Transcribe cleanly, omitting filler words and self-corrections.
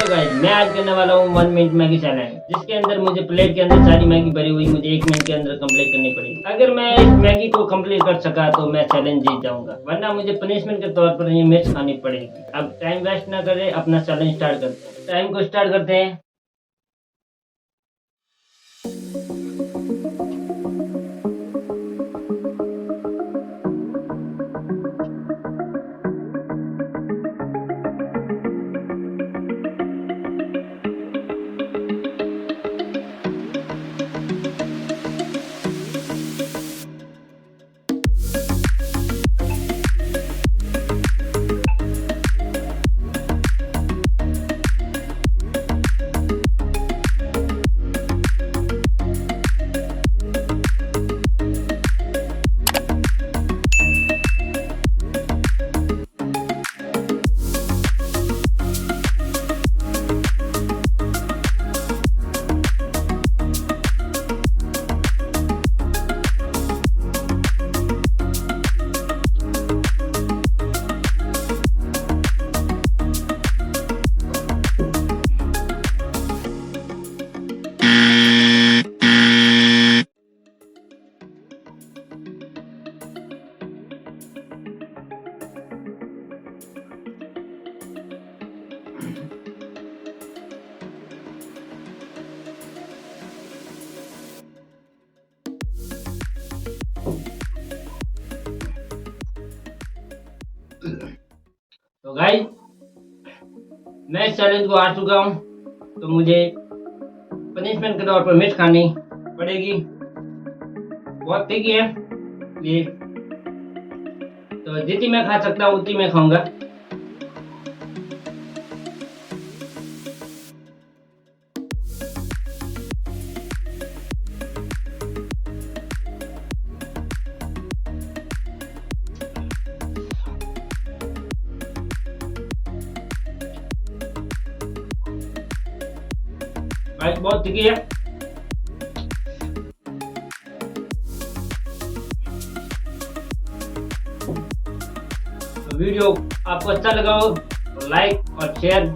Hello guys, मैं आज करने वाला हूँ 1 मिनट मैगी चैलेंज, जिसके अंदर मुझे प्लेट के अंदर सारी मैगी भरी हुई मुझे 1 मिनट के अंदर कंप्लीट करनी पड़ेगी। अगर मैं इस मैगी को कंप्लीट कर सका तो मैं चैलेंज जीत जाऊंगा, वरना मुझे पनिशमेंट के तौर पर ये मिर्च खानी पड़ेगी। अब टाइम वेस्ट ना करें, अपना चैलेंज स्टार्ट करते हैं। टाइम को स्टार्ट करते हैं। तो गाइस, मैं इस चैलेंज को हार चुका हूँ, तो मुझे पनिशमेंट के तौर पर मिर्च खानी पड़ेगी। बहुत तीखी है ये, तो जितनी मैं खा सकता हूँ उतनी मैं खाऊंगा। गाइस, बहुत तीखी है। तो वीडियो आपको अच्छा लगा हो तो लाइक और शेयर